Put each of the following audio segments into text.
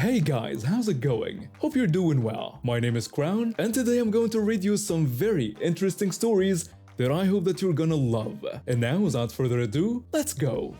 Hey guys, how's it going? Hope you're doing well. My name is Crown, and today I'm going to read you some very interesting stories that I hope that you're gonna love. And now, without further ado, let's go!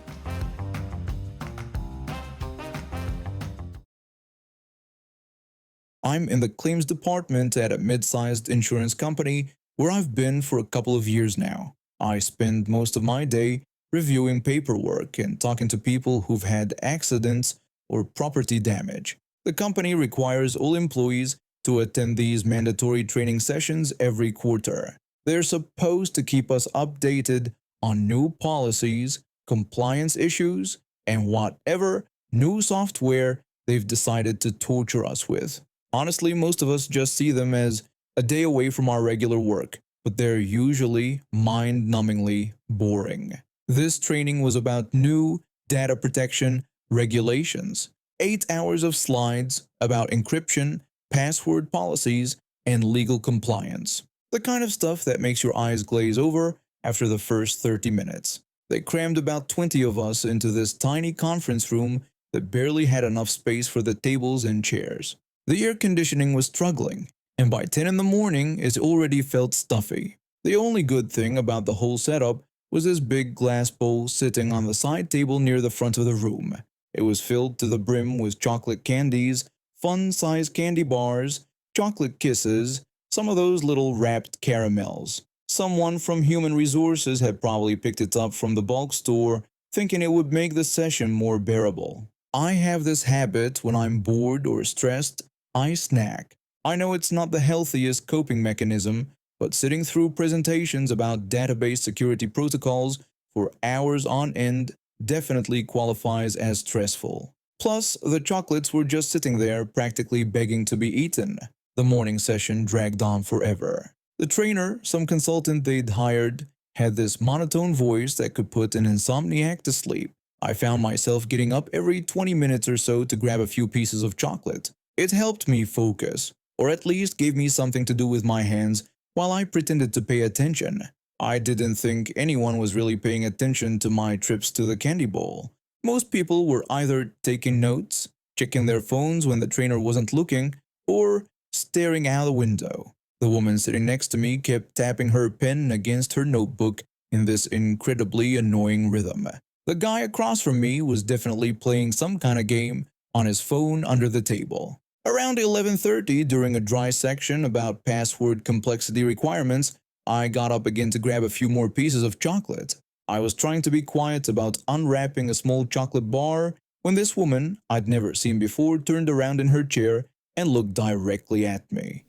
I'm in the claims department at a mid-sized insurance company where I've been for a couple of years now. I spend most of my day reviewing paperwork and talking to people who've had accidents or property damage. The company requires all employees to attend these mandatory training sessions every quarter. They're supposed to keep us updated on new policies, compliance issues, and whatever new software they've decided to torture us with. Honestly, most of us just see them as a day away from our regular work, but they're usually mind-numbingly boring. This training was about new data protection regulations, 8 hours of slides about encryption, password policies, and legal compliance. The kind of stuff that makes your eyes glaze over after the first 30 minutes. They crammed about 20 of us into this tiny conference room that barely had enough space for the tables and chairs. The air conditioning was struggling, and by 10 in the morning it already felt stuffy. The only good thing about the whole setup was this big glass bowl sitting on the side table near the front of the room. It was filled to the brim with chocolate candies, fun-sized candy bars, chocolate kisses, some of those little wrapped caramels. Someone from Human Resources had probably picked it up from the bulk store, thinking it would make the session more bearable. I have this habit when I'm bored or stressed. I snack. I know it's not the healthiest coping mechanism, but sitting through presentations about database security protocols for hours on end definitely qualifies as stressful. Plus, the chocolates were just sitting there practically begging to be eaten. The morning session dragged on forever. The trainer, some consultant they'd hired, had this monotone voice that could put an insomniac to sleep. I found myself getting up every 20 minutes or so to grab a few pieces of chocolate. It helped me focus, or at least gave me something to do with my hands while I pretended to pay attention. I didn't think anyone was really paying attention to my trips to the candy bowl. Most people were either taking notes, checking their phones when the trainer wasn't looking, or staring out the window. The woman sitting next to me kept tapping her pen against her notebook in this incredibly annoying rhythm. The guy across from me was definitely playing some kind of game on his phone under the table. Around 11:30, during a dry section about password complexity requirements, I got up again to grab a few more pieces of chocolate. I was trying to be quiet about unwrapping a small chocolate bar when this woman I'd never seen before turned around in her chair and looked directly at me.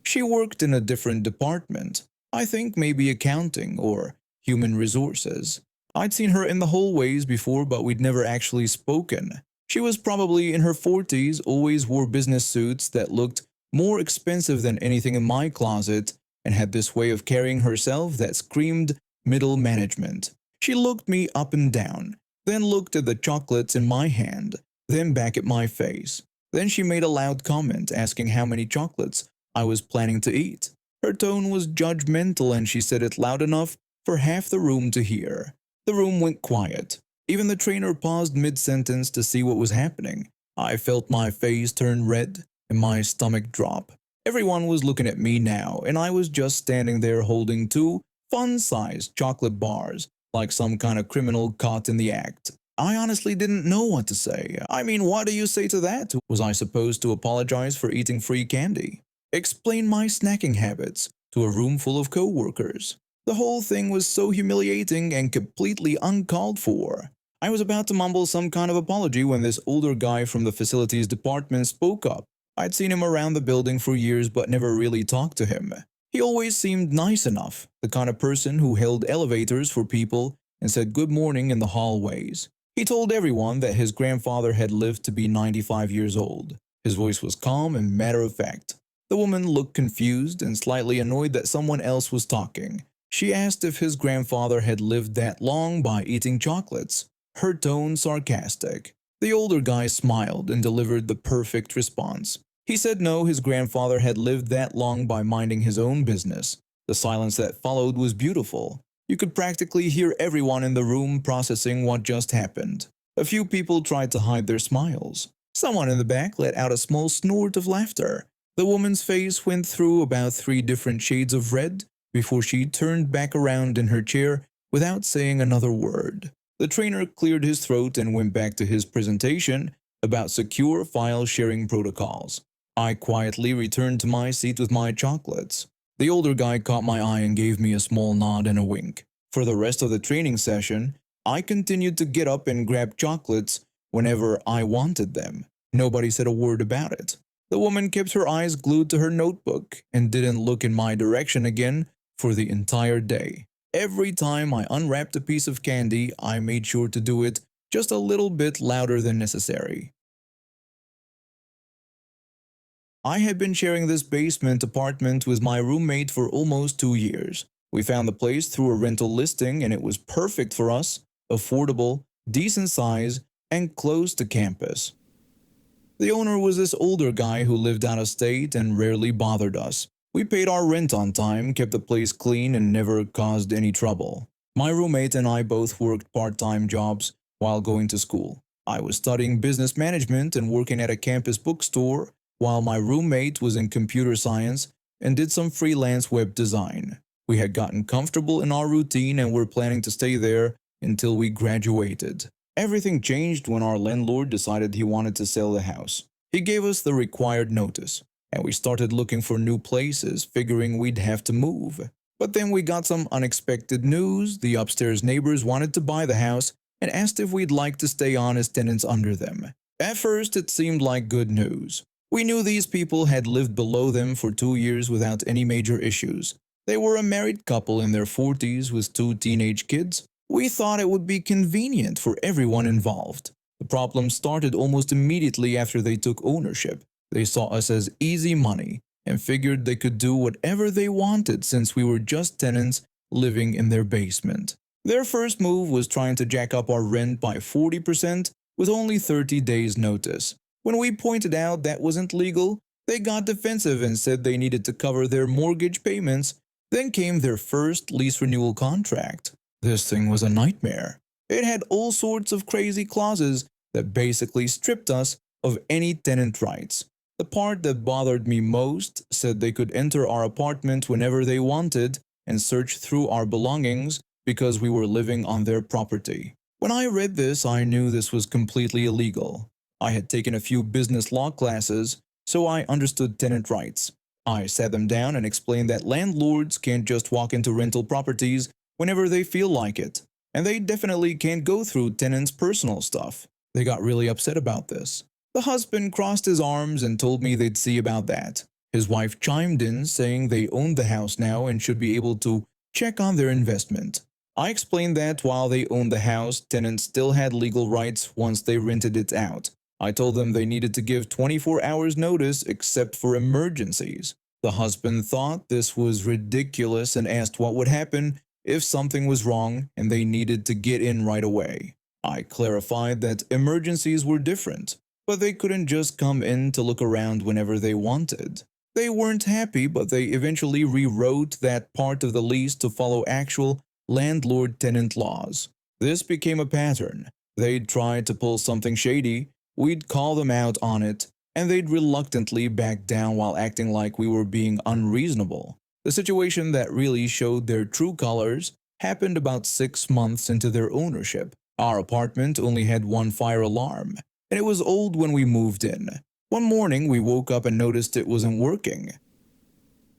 She worked in a different department, I think maybe accounting or human resources. I'd seen her in the hallways before, but we'd never actually spoken. She was probably in her 40s, always wore business suits that looked more expensive than anything in my closet, and had this way of carrying herself that screamed middle management. She looked me up and down, then looked at the chocolates in my hand, then back at my face. Then she made a loud comment asking how many chocolates I was planning to eat. Her tone was judgmental and she said it loud enough for half the room to hear. The room went quiet. Even the trainer paused mid-sentence to see what was happening. I felt my face turn red and my stomach drop. Everyone was looking at me now, and I was just standing there holding 2 fun-sized chocolate bars, like some kind of criminal caught in the act. I honestly didn't know what to say. I mean, what do you say to that? Was I supposed to apologize for eating free candy? Explain my snacking habits to a room full of co-workers? The whole thing was so humiliating and completely uncalled for. I was about to mumble some kind of apology when this older guy from the facilities department spoke up. I'd seen him around the building for years but never really talked to him. He always seemed nice enough, the kind of person who held elevators for people and said good morning in the hallways. He told everyone that his grandfather had lived to be 95 years old. His voice was calm and matter-of-fact. The woman looked confused and slightly annoyed that someone else was talking. She asked if his grandfather had lived that long by eating chocolates, her tone sarcastic. The older guy smiled and delivered the perfect response. He said no, his grandfather had lived that long by minding his own business. The silence that followed was beautiful. You could practically hear everyone in the room processing what just happened. A few people tried to hide their smiles. Someone in the back let out a small snort of laughter. The woman's face went through about 3 different shades of red before she turned back around in her chair without saying another word. The trainer cleared his throat and went back to his presentation about secure file sharing protocols. I quietly returned to my seat with my chocolates. The older guy caught my eye and gave me a small nod and a wink. For the rest of the training session, I continued to get up and grab chocolates whenever I wanted them. Nobody said a word about it. The woman kept her eyes glued to her notebook and didn't look in my direction again for the entire day. Every time I unwrapped a piece of candy, I made sure to do it just a little bit louder than necessary. I had been sharing this basement apartment with my roommate for almost 2 years. We found the place through a rental listing and it was perfect for us, affordable, decent size, and close to campus. The owner was this older guy who lived out of state and rarely bothered us. We paid our rent on time, kept the place clean, and never caused any trouble. My roommate and I both worked part-time jobs while going to school. I was studying business management and working at a campus bookstore, while my roommate was in computer science and did some freelance web design. We had gotten comfortable in our routine and were planning to stay there until we graduated. Everything changed when our landlord decided he wanted to sell the house. He gave us the required notice, and we started looking for new places, figuring we'd have to move. But then we got some unexpected news. The upstairs neighbors wanted to buy the house and asked if we'd like to stay on as tenants under them. At first, it seemed like good news. We knew these people had lived below them for 2 years without any major issues. They were a married couple in their 40s with 2 teenage kids. We thought it would be convenient for everyone involved. The problem started almost immediately after they took ownership. They saw us as easy money and figured they could do whatever they wanted since we were just tenants living in their basement. Their first move was trying to jack up our rent by 40% with only 30 days notice. When we pointed out that wasn't legal, they got defensive and said they needed to cover their mortgage payments. Then came their first lease renewal contract. This thing was a nightmare. It had all sorts of crazy clauses that basically stripped us of any tenant rights. The part that bothered me most said they could enter our apartment whenever they wanted and search through our belongings because we were living on their property. When I read this, I knew this was completely illegal. I had taken a few business law classes, so I understood tenant rights. I sat them down and explained that landlords can't just walk into rental properties whenever they feel like it, and they definitely can't go through tenants' personal stuff. They got really upset about this. The husband crossed his arms and told me they'd see about that. His wife chimed in, saying they owned the house now and should be able to check on their investment. I explained that while they owned the house, tenants still had legal rights once they rented it out. I told them they needed to give 24 hours notice except for emergencies. The husband thought this was ridiculous and asked what would happen if something was wrong and they needed to get in right away. I clarified that emergencies were different, but they couldn't just come in to look around whenever they wanted. They weren't happy, but they eventually rewrote that part of the lease to follow actual landlord-tenant laws. This became a pattern. They'd try to pull something shady, we'd call them out on it, and they'd reluctantly back down while acting like we were being unreasonable. The situation that really showed their true colors happened about 6 months into their ownership. Our apartment only had one fire alarm, and it was old when we moved in. One morning, we woke up and noticed it wasn't working.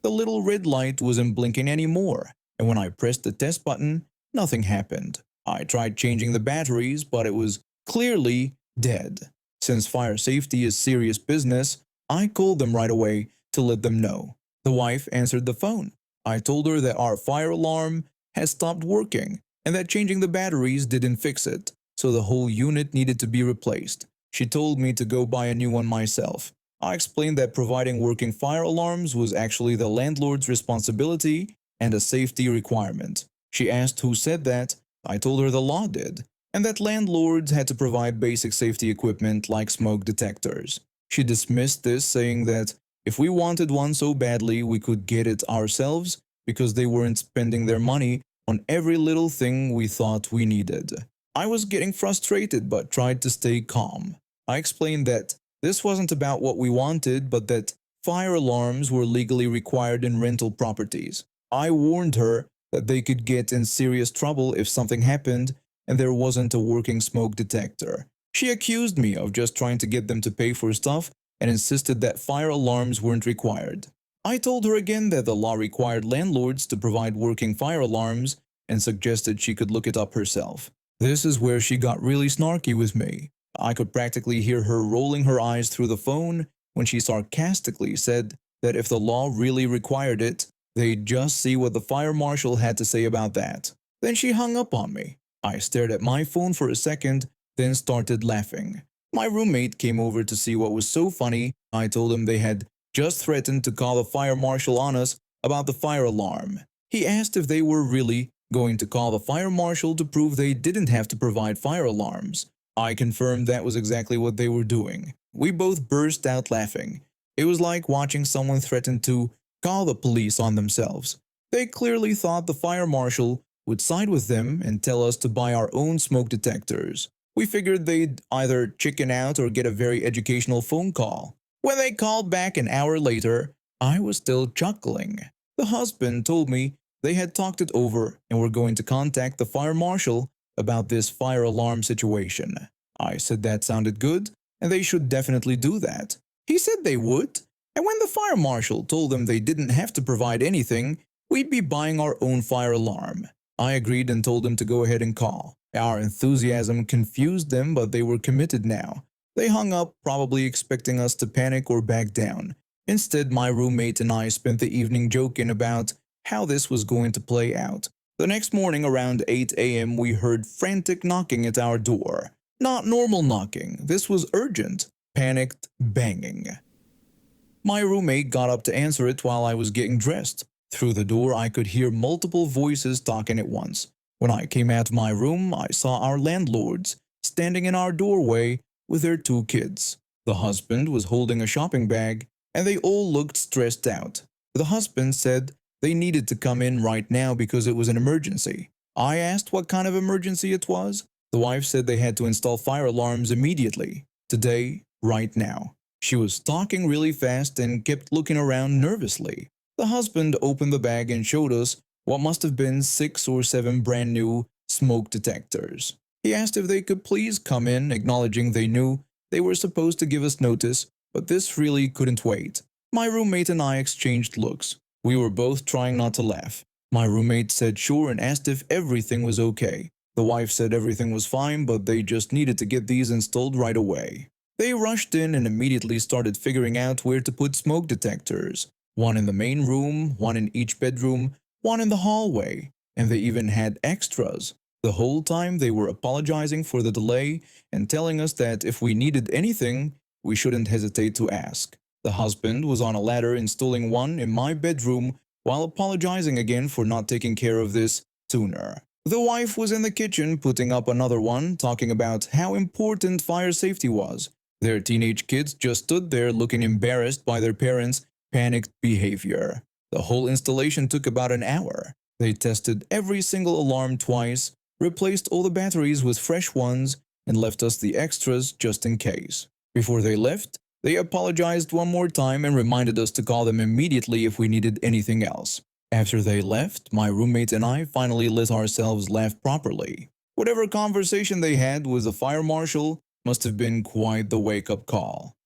The little red light wasn't blinking anymore, and when I pressed the test button, nothing happened. I tried changing the batteries, but it was clearly dead. Since fire safety is serious business, I called them right away to let them know. The wife answered the phone. I told her that our fire alarm had stopped working and that changing the batteries didn't fix it, so the whole unit needed to be replaced. She told me to go buy a new one myself. I explained that providing working fire alarms was actually the landlord's responsibility and a safety requirement. She asked who said that. I told her the law did, and that landlords had to provide basic safety equipment like smoke detectors. She dismissed this, saying that if we wanted one so badly, we could get it ourselves because they weren't spending their money on every little thing we thought we needed. I was getting frustrated but tried to stay calm. I explained that This wasn't about what we wanted, but that fire alarms were legally required in rental properties. I warned her that they could get in serious trouble if something happened and there wasn't a working smoke detector. She accused me of just trying to get them to pay for stuff and insisted that fire alarms weren't required. I told her again that the law required landlords to provide working fire alarms and suggested she could look it up herself. This is where she got really snarky with me. I could practically hear her rolling her eyes through the phone when she sarcastically said that if the law really required it, they'd just see what the fire marshal had to say about that. Then she hung up on me. I stared at my phone for a second, then started laughing. My roommate came over to see what was so funny. I told him they had just threatened to call the fire marshal on us about the fire alarm. He asked if they were really going to call the fire marshal to prove they didn't have to provide fire alarms. I confirmed that was exactly what they were doing. We both burst out laughing. It was like watching someone threaten to call the police on themselves. They clearly thought the fire marshal would side with them and tell us to buy our own smoke detectors. We figured they'd either chicken out or get a very educational phone call. When they called back an hour later, I was still chuckling. The husband told me they had talked it over and were going to contact the fire marshal about this fire alarm situation. I said that sounded good and they should definitely do that. He said they would, and when the fire marshal told them they didn't have to provide anything, we'd be buying our own fire alarm. I agreed and told them to go ahead and call. Our enthusiasm confused them, but they were committed now. They hung up, probably expecting us to panic or back down. Instead, my roommate and I spent the evening joking about how this was going to play out. The next morning around 8 a.m. we heard frantic knocking at our door. Not normal knocking, this was urgent, panicked banging. My roommate got up to answer it while I was getting dressed. Through the door I could hear multiple voices talking at once. When I came out of my room, I saw our landlords standing in our doorway with their 2 kids. The husband was holding a shopping bag, and they all looked stressed out. The husband said they needed to come in right now because it was an emergency. I asked what kind of emergency it was. The wife said they had to install fire alarms immediately. Today, right now. She was talking really fast and kept looking around nervously. The husband opened the bag and showed us what must have been 6 or 7 brand new smoke detectors. He asked if they could please come in, acknowledging they knew they were supposed to give us notice, but this really couldn't wait. My roommate and I exchanged looks. We were both trying not to laugh. My roommate said sure and asked if everything was okay. The wife said everything was fine, but they just needed to get these installed right away. They rushed in and immediately started figuring out where to put smoke detectors. One in the main room, one in each bedroom, one in the hallway, and they even had extras. The whole time they were apologizing for the delay and telling us that if we needed anything, we shouldn't hesitate to ask. The husband was on a ladder installing one in my bedroom while apologizing again for not taking care of this sooner. The wife was in the kitchen putting up another one, talking about how important fire safety was. Their teenage kids just stood there looking embarrassed by their parents' panicked behavior. The whole installation took about an hour. They tested every single alarm twice, replaced all the batteries with fresh ones, and left us the extras just in case. Before they left, they apologized one more time and reminded us to call them immediately if we needed anything else. After they left, my roommate and I finally let ourselves laugh properly. Whatever conversation they had with the fire marshal must have been quite the wake-up call.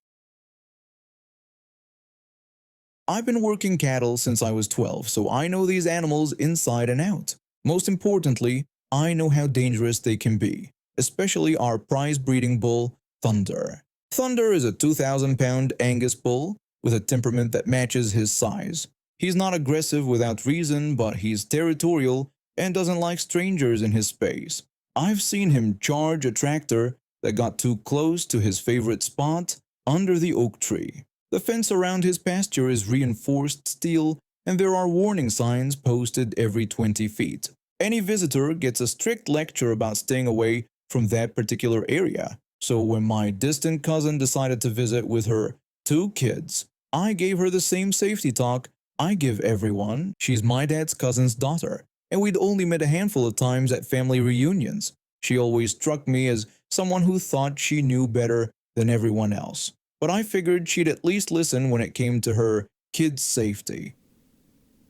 I've been working cattle since I was 12, so I know these animals inside and out. Most importantly, I know how dangerous they can be, especially our prize breeding bull, Thunder. Thunder is a 2,000-pound Angus bull with a temperament that matches his size. He's not aggressive without reason, but he's territorial and doesn't like strangers in his space. I've seen him charge a tractor that got too close to his favorite spot under the oak tree. The fence around his pasture is reinforced steel, and there are warning signs posted every 20 feet. Any visitor gets a strict lecture about staying away from that particular area. So when my distant cousin decided to visit with her 2 kids, I gave her the same safety talk I give everyone. She's my dad's cousin's daughter, and we'd only met a handful of times at family reunions. She always struck me as someone who thought she knew better than everyone else. but I figured she'd at least listen when it came to her kids' safety.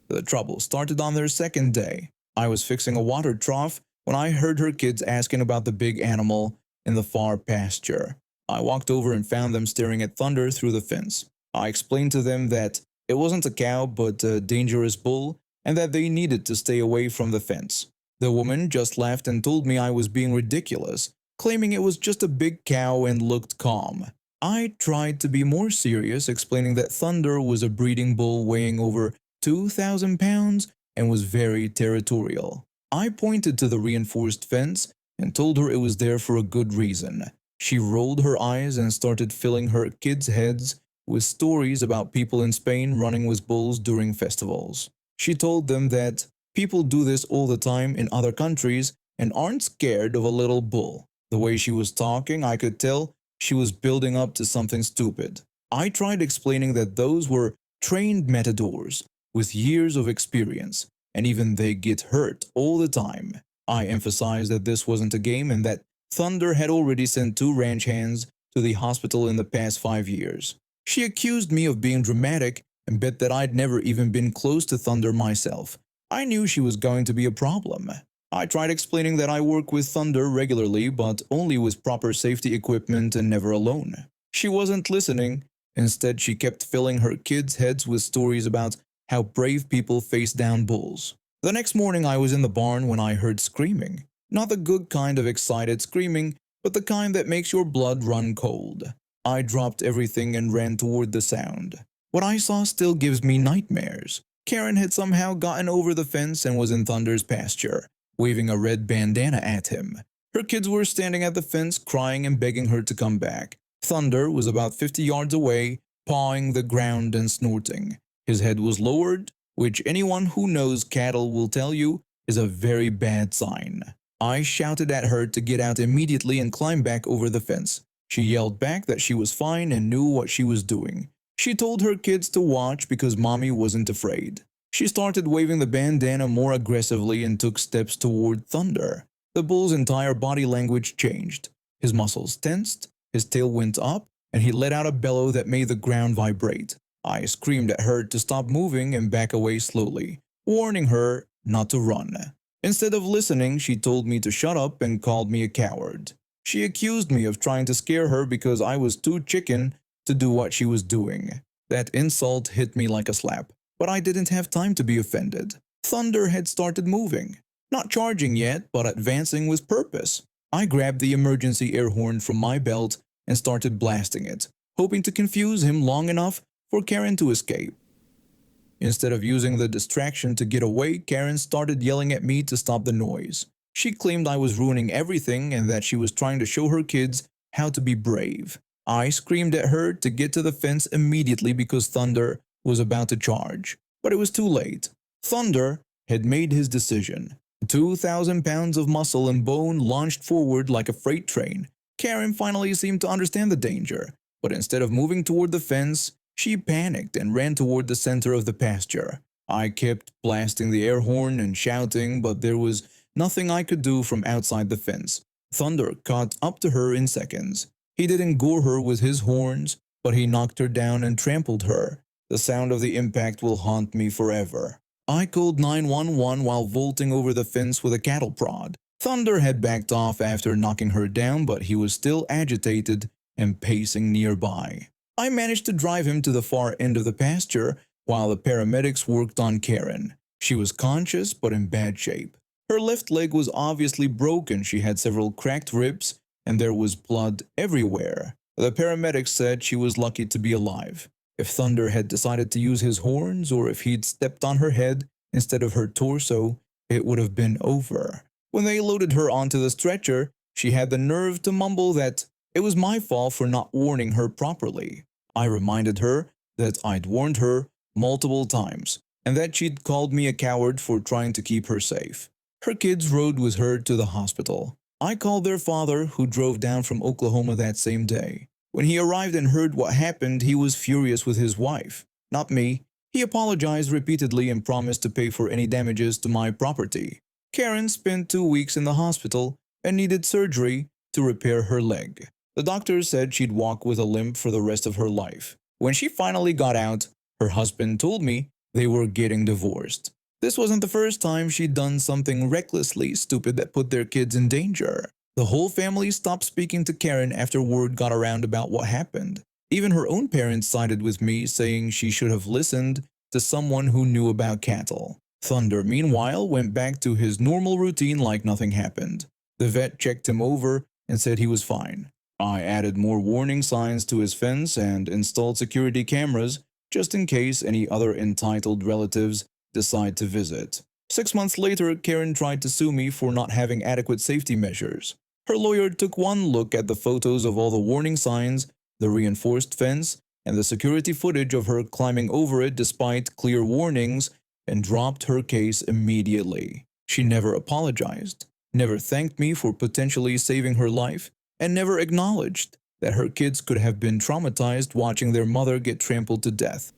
The trouble started on their second day. I was fixing a water trough when I heard her kids asking about the big animal in the far pasture. I walked over and found them staring at Thunder through the fence. I explained to them that it wasn't a cow but a dangerous bull and that they needed to stay away from the fence. The woman just laughed and told me I was being ridiculous, claiming it was just a big cow and looked calm. I tried to be more serious, explaining that Thunder was a breeding bull weighing over 2,000 pounds and was very territorial. I pointed to the reinforced fence and told her it was there for a good reason. She rolled her eyes and started filling her kids' heads with stories about people in Spain running with bulls during festivals. She told them that people do this all the time in other countries and aren't scared of a little bull. The way she was talking, I could tell she was building up to something stupid. I tried explaining that those were trained matadors with years of experience, and even they get hurt all the time. I emphasized that this wasn't a game and that Thunder had already sent 2 ranch hands to the hospital in the past 5 years. She accused me of being dramatic and bet that I'd never even been close to Thunder myself. I knew she was going to be a problem. I tried explaining that I work with Thunder regularly, but only with proper safety equipment and never alone. She wasn't listening. Instead, she kept filling her kids' heads with stories about how brave people face down bulls. The next morning I was in the barn when I heard screaming. Not the good kind of excited screaming, but the kind that makes your blood run cold. I dropped everything and ran toward the sound. What I saw still gives me nightmares. Karen had somehow gotten over the fence and was in Thunder's pasture, waving a red bandana at him. Her kids were standing at the fence crying and begging her to come back. Thunder was about 50 yards away, pawing the ground and snorting. His head was lowered, which anyone who knows cattle will tell you is a very bad sign. I shouted at her to get out immediately and climb back over the fence. She yelled back that she was fine and knew what she was doing. She told her kids to watch because mommy wasn't afraid. She started waving the bandana more aggressively and took steps toward Thunder. The bull's entire body language changed. His muscles tensed, his tail went up, and he let out a bellow that made the ground vibrate. I screamed at her to stop moving and back away slowly, warning her not to run. Instead of listening, she told me to shut up and called me a coward. She accused me of trying to scare her because I was too chicken to do what she was doing. That insult hit me like a slap, but I didn't have time to be offended. Thunder had started moving. Not charging yet, but advancing with purpose. I grabbed the emergency air horn from my belt and started blasting it, hoping to confuse him long enough for Karen to escape. Instead of using the distraction to get away, Karen started yelling at me to stop the noise. She claimed I was ruining everything and that she was trying to show her kids how to be brave. I screamed at her to get to the fence immediately because Thunder was about to charge, but it was too late. Thunder had made his decision. 2,000 pounds of muscle and bone launched forward like a freight train. Karen finally seemed to understand the danger, but instead of moving toward the fence, she panicked and ran toward the center of the pasture. I kept blasting the air horn and shouting, but there was nothing I could do from outside the fence. Thunder caught up to her in seconds. He didn't gore her with his horns, but he knocked her down and trampled her. The sound of the impact will haunt me forever. I called 911 while vaulting over the fence with a cattle prod. Thunder had backed off after knocking her down, but he was still agitated and pacing nearby. I managed to drive him to the far end of the pasture while the paramedics worked on Karen. She was conscious but in bad shape. Her left leg was obviously broken, she had several cracked ribs, and there was blood everywhere. The paramedics said she was lucky to be alive. If Thunder had decided to use his horns or if he'd stepped on her head instead of her torso, it would have been over. When they loaded her onto the stretcher, she had the nerve to mumble that it was my fault for not warning her properly. I reminded her that I'd warned her multiple times and that she'd called me a coward for trying to keep her safe. Her kids rode with her to the hospital. I called their father, who drove down from Oklahoma that same day. When he arrived and heard what happened, he was furious with his wife, not me. He apologized repeatedly and promised to pay for any damages to my property. Karen spent 2 weeks in the hospital and needed surgery to repair her leg. The doctor said she'd walk with a limp for the rest of her life. When she finally got out, her husband told me they were getting divorced. This wasn't the first time she'd done something recklessly stupid that put their kids in danger. The whole family stopped speaking to Karen after word got around about what happened. Even her own parents sided with me, saying she should have listened to someone who knew about cattle. Thunder, meanwhile, went back to his normal routine like nothing happened. The vet checked him over and said he was fine. I added more warning signs to his fence and installed security cameras just in case any other entitled relatives decide to visit. 6 months later, Karen tried to sue me for not having adequate safety measures. Her lawyer took one look at the photos of all the warning signs, the reinforced fence, and the security footage of her climbing over it despite clear warnings, and dropped her case immediately. She never apologized, never thanked me for potentially saving her life, and never acknowledged that her kids could have been traumatized watching their mother get trampled to death.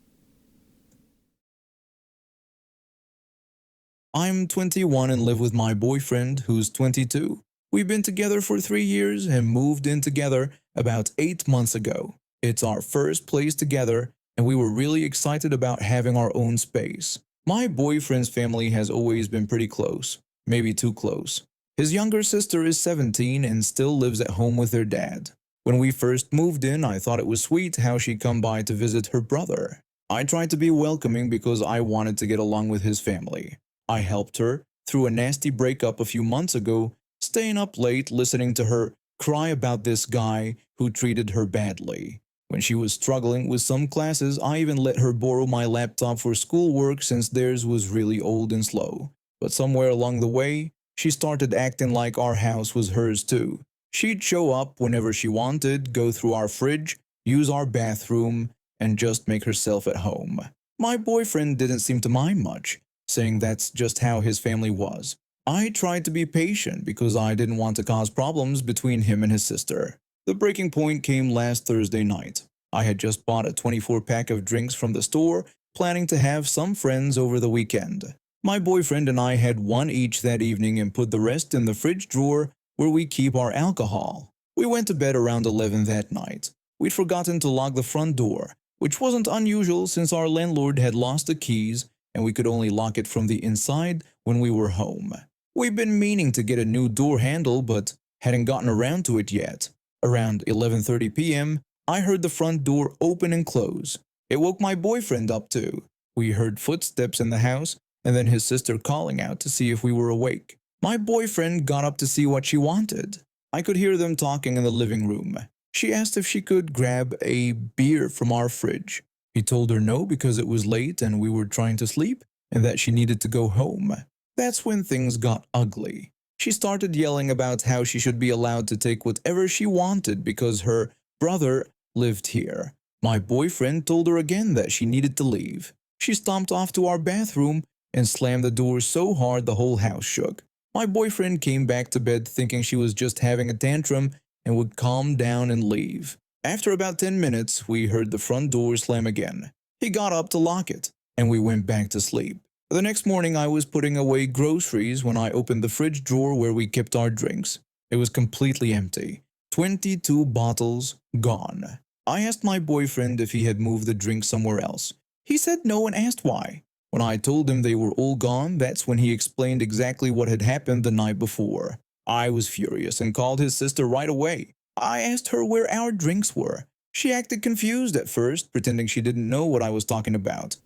I'm 21 and live with my boyfriend, who's 22. We've been together for 3 years and moved in together about 8 months ago. It's our first place together, and we were really excited about having our own space. My boyfriend's family has always been pretty close, maybe too close. His younger sister is 17 and still lives at home with their dad. When we first moved in, I thought it was sweet how she'd come by to visit her brother. I tried to be welcoming because I wanted to get along with his family. I helped her through a nasty breakup a few months ago, staying up late listening to her cry about this guy who treated her badly. When she was struggling with some classes, I even let her borrow my laptop for schoolwork since theirs was really old and slow. But somewhere along the way, she started acting like our house was hers too. She'd show up whenever she wanted, go through our fridge, use our bathroom, and just make herself at home. My boyfriend didn't seem to mind much, saying that's just how his family was. I tried to be patient because I didn't want to cause problems between him and his sister. The breaking point came last Thursday night. I had just bought a 24-pack of drinks from the store, planning to have some friends over the weekend. My boyfriend and I had one each that evening and put the rest in the fridge drawer where we keep our alcohol. We went to bed around 11 that night. We'd forgotten to lock the front door, which wasn't unusual since our landlord had lost the keys and we could only lock it from the inside when we were home. We've been meaning to get a new door handle but hadn't gotten around to it yet. Around 11:30 p.m., I heard the front door open and close. It woke my boyfriend up too. We heard footsteps in the house and then his sister calling out to see if we were awake. My boyfriend got up to see what she wanted. I could hear them talking in the living room. She asked if she could grab a beer from our fridge. He told her no because it was late and we were trying to sleep and that she needed to go home. That's when things got ugly. She started yelling about how she should be allowed to take whatever she wanted because her brother lived here. My boyfriend told her again that she needed to leave. She stomped off to our bathroom and slammed the door so hard the whole house shook. My boyfriend came back to bed thinking she was just having a tantrum and would calm down and leave. After about 10 minutes, we heard the front door slam again. He got up to lock it, and we went back to sleep. The next morning, I was putting away groceries when I opened the fridge drawer where we kept our drinks. It was completely empty. 22 bottles gone. I asked my boyfriend if he had moved the drink somewhere else. He said no and asked why. When I told him they were all gone, that's when he explained exactly what had happened the night before. I was furious and called his sister right away. I asked her where our drinks were. She acted confused at first, pretending she didn't know what I was talking about.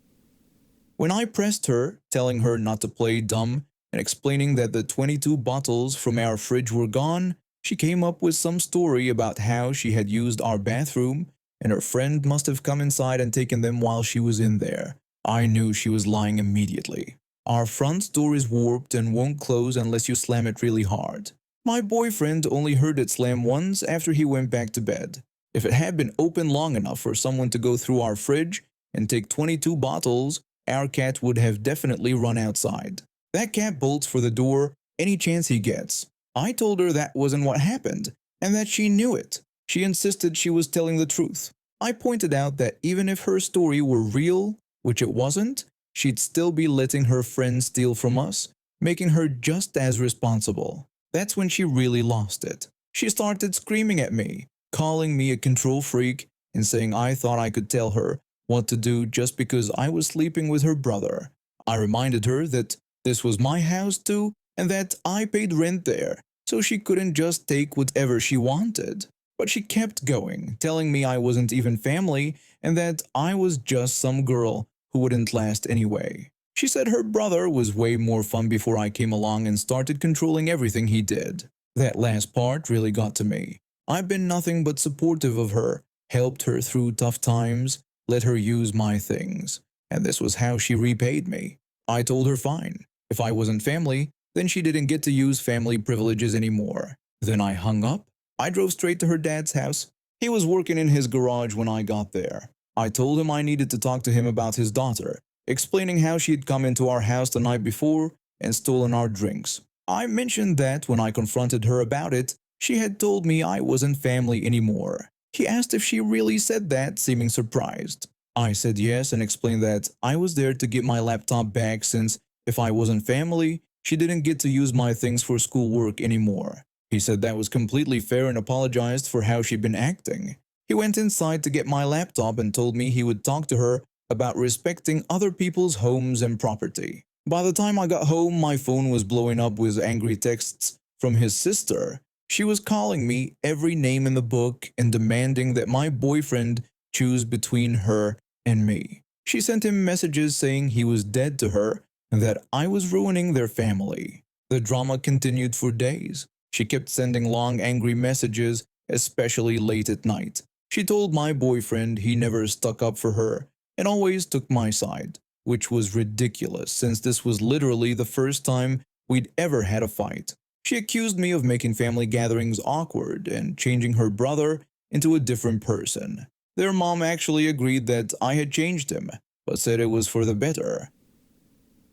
When I pressed her, telling her not to play dumb and explaining that the 22 bottles from our fridge were gone, she came up with some story about how she had used our bathroom and her friend must have come inside and taken them while she was in there. I knew she was lying immediately. Our front door is warped and won't close unless you slam it really hard. My boyfriend only heard it slam once after he went back to bed. If it had been open long enough for someone to go through our fridge and take 22 bottles, our cat would have definitely run outside. That cat bolts for the door any chance he gets. I told her that wasn't what happened and that she knew it. She insisted she was telling the truth. I pointed out that even if her story were real, which it wasn't, she'd still be letting her friends steal from us, making her just as responsible. That's when she really lost it. She started screaming at me, calling me a control freak and saying I thought I could tell her what to do just because I was sleeping with her brother. I reminded her that this was my house too and that I paid rent there, so she couldn't just take whatever she wanted. But she kept going, telling me I wasn't even family and that I was just some girl who wouldn't last anyway. She said her brother was way more fun before I came along and started controlling everything he did. That last part really got to me. I've been nothing but supportive of her, helped her through tough times, let her use my things, and this was how she repaid me. I told her fine. If I wasn't family, then she didn't get to use family privileges anymore. Then I hung up. I drove straight to her dad's house. He was working in his garage when I got there. I told him I needed to talk to him about his daughter, explaining how she had come into our house the night before and stolen our drinks. I mentioned that when I confronted her about it, she had told me I wasn't family anymore. He asked if she really said that, seeming surprised. I said yes and explained that I was there to get my laptop back since if I wasn't family, she didn't get to use my things for schoolwork anymore. He said that was completely fair and apologized for how she'd been acting. He went inside to get my laptop and told me he would talk to her about respecting other people's homes and property. By the time I got home, my phone was blowing up with angry texts from his sister. She was calling me every name in the book and demanding that my boyfriend choose between her and me. She sent him messages saying he was dead to her and that I was ruining their family. The drama continued for days. She kept sending long angry messages, especially late at night. She told my boyfriend he never stuck up for her and always took my side, which was ridiculous since this was literally the first time we'd ever had a fight. She accused me of making family gatherings awkward and changing her brother into a different person. Their mom actually agreed that I had changed him, but said it was for the better.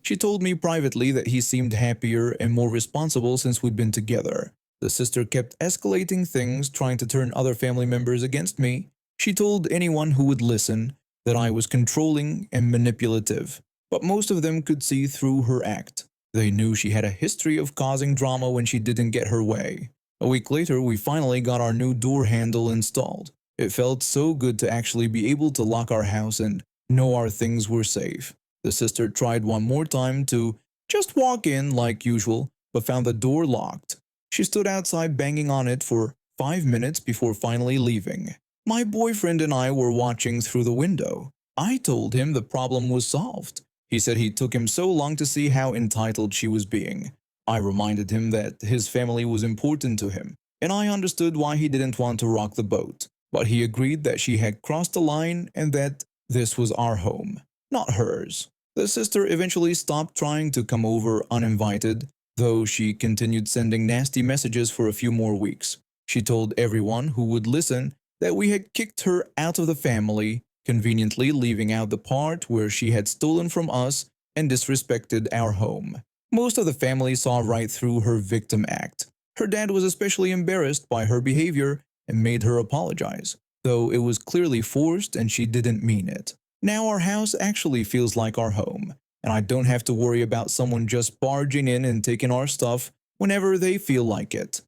She told me privately that he seemed happier and more responsible since we'd been together. The sister kept escalating things, trying to turn other family members against me. She told anyone who would listen that I was controlling and manipulative, but most of them could see through her act. They knew she had a history of causing drama when she didn't get her way. A week later, we finally got our new door handle installed. It felt so good to actually be able to lock our house and know our things were safe. The sister tried one more time to just walk in like usual, but found the door locked. She stood outside banging on it for 5 minutes before finally leaving. My boyfriend and I were watching through the window. I told him the problem was solved. He said he took him so long to see how entitled she was being. I reminded him that his family was important to him, and I understood why he didn't want to rock the boat. But he agreed that she had crossed the line and that this was our home, not hers. The sister eventually stopped trying to come over uninvited, though she continued sending nasty messages for a few more weeks. She told everyone who would listen that we had kicked her out of the family, conveniently leaving out the part where she had stolen from us and disrespected our home. Most of the family saw right through her victim act. Her dad was especially embarrassed by her behavior and made her apologize, though it was clearly forced and she didn't mean it. Now our house actually feels like our home, and I don't have to worry about someone just barging in and taking our stuff whenever they feel like it.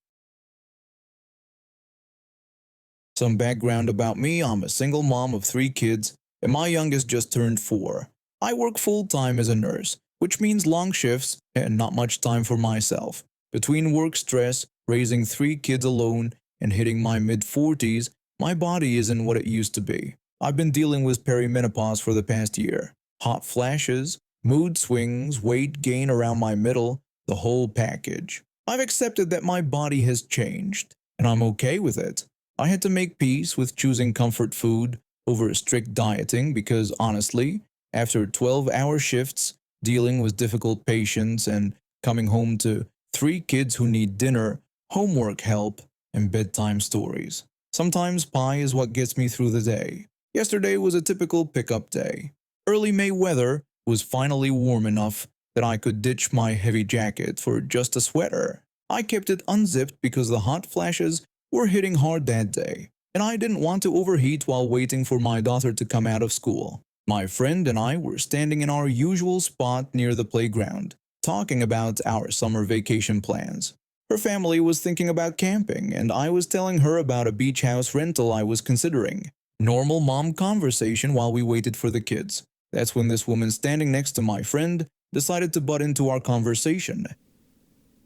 Some background about me: I'm a single mom of 3 kids, and my youngest just turned 4. I work full-time as a nurse, which means long shifts and not much time for myself. Between work stress, raising 3 kids alone, and hitting my mid-40s, my body isn't what it used to be. I've been dealing with perimenopause for the past year. Hot flashes, mood swings, weight gain around my middle, the whole package. I've accepted that my body has changed, and I'm okay with it. I had to make peace with choosing comfort food over strict dieting because, honestly, after 12-hour shifts, dealing with difficult patients, and coming home to 3 kids who need dinner, homework help, and bedtime stories, sometimes pie is what gets me through the day. Yesterday was a typical pickup day. Early May weather was finally warm enough that I could ditch my heavy jacket for just a sweater. I kept it unzipped because the hot flashes were hitting hard that day, and I didn't want to overheat while waiting for my daughter to come out of school. My friend and I were standing in our usual spot near the playground, talking about our summer vacation plans. Her family was thinking about camping, and I was telling her about a beach house rental I was considering. Normal mom conversation while we waited for the kids. That's when this woman standing next to my friend decided to butt into our conversation.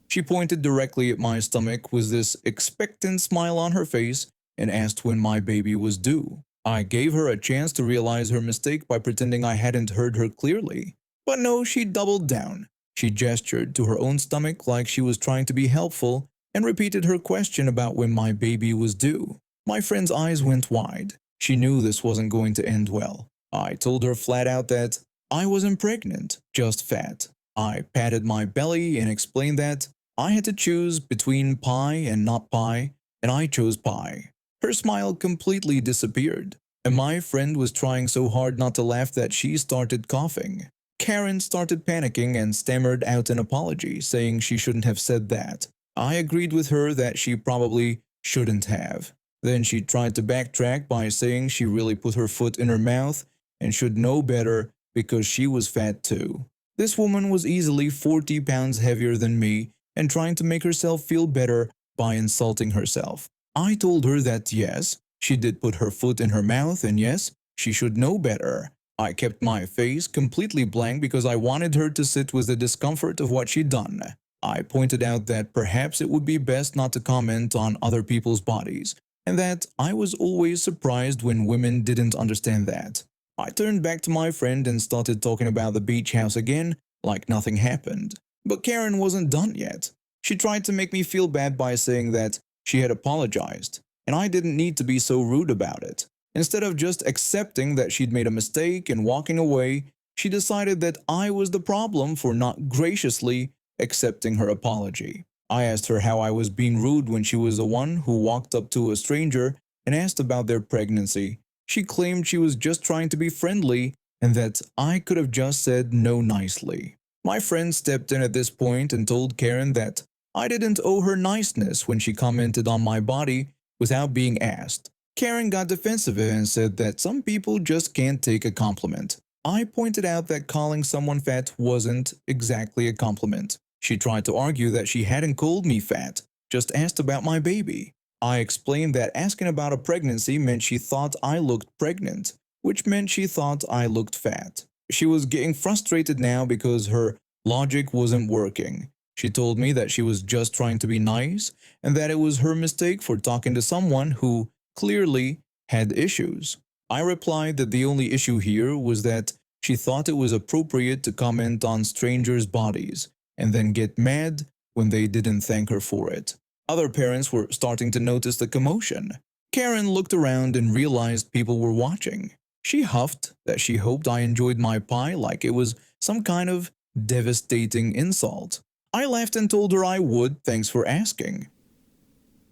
She pointed directly at my stomach with this expectant smile on her face and asked when my baby was due. I gave her a chance to realize her mistake by pretending I hadn't heard her clearly. But no, she doubled down. She gestured to her own stomach like she was trying to be helpful and repeated her question about when my baby was due. My friend's eyes went wide. She knew this wasn't going to end well. I told her flat out that I wasn't pregnant, just fat. I patted my belly and explained that I had to choose between pie and not pie, and I chose pie. Her smile completely disappeared, and my friend was trying so hard not to laugh that she started coughing. Karen started panicking and stammered out an apology, saying she shouldn't have said that. I agreed with her that she probably shouldn't have. Then she tried to backtrack by saying she really put her foot in her mouth and should know better because she was fat too. This woman was easily 40 pounds heavier than me and trying to make herself feel better by insulting herself. I told her that yes, she did put her foot in her mouth and yes, she should know better. I kept my face completely blank because I wanted her to sit with the discomfort of what she'd done. I pointed out that perhaps it would be best not to comment on other people's bodies, and that I was always surprised when women didn't understand that. I turned back to my friend and started talking about the beach house again, like nothing happened. But Karen wasn't done yet. She tried to make me feel bad by saying that she had apologized, and I didn't need to be so rude about it. Instead of just accepting that she'd made a mistake and walking away, she decided that I was the problem for not graciously accepting her apology. I asked her how I was being rude when she was the one who walked up to a stranger and asked about their pregnancy. She claimed she was just trying to be friendly and that I could have just said no nicely. My friend stepped in at this point and told Karen that I didn't owe her niceness when she commented on my body without being asked. Karen got defensive and said that some people just can't take a compliment. I pointed out that calling someone fat wasn't exactly a compliment. She tried to argue that she hadn't called me fat, just asked about my baby. I explained that asking about a pregnancy meant she thought I looked pregnant, which meant she thought I looked fat. She was getting frustrated now because her logic wasn't working. She told me that she was just trying to be nice and that it was her mistake for talking to someone who clearly had issues. I replied that the only issue here was that she thought it was appropriate to comment on strangers' bodies and then get mad when they didn't thank her for it. Other parents were starting to notice the commotion. Karen looked around and realized people were watching. She huffed that she hoped I enjoyed my pie like it was some kind of devastating insult. I laughed and told her I would, thanks for asking.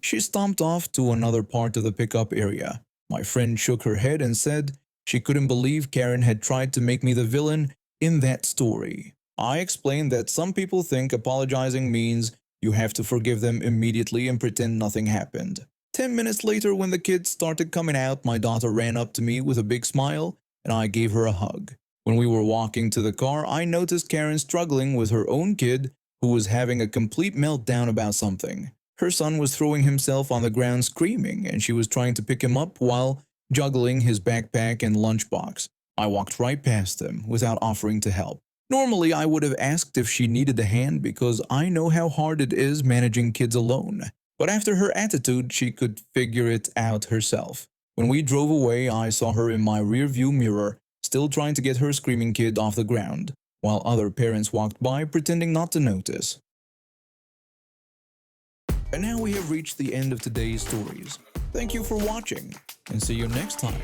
She stomped off to another part of the pickup area. My friend shook her head and said she couldn't believe Karen had tried to make me the villain in that story. I explained that some people think apologizing means you have to forgive them immediately and pretend nothing happened. 10 minutes later, when the kids started coming out, my daughter ran up to me with a big smile and I gave her a hug. When we were walking to the car, I noticed Karen struggling with her own kid who was having a complete meltdown about something. Her son was throwing himself on the ground screaming and she was trying to pick him up while juggling his backpack and lunchbox. I walked right past them without offering to help. Normally, I would have asked if she needed a hand because I know how hard it is managing kids alone. But after her attitude, she could figure it out herself. When we drove away, I saw her in my rearview mirror, still trying to get her screaming kid off the ground, while other parents walked by pretending not to notice. And now we have reached the end of today's stories. Thank you for watching, and see you next time.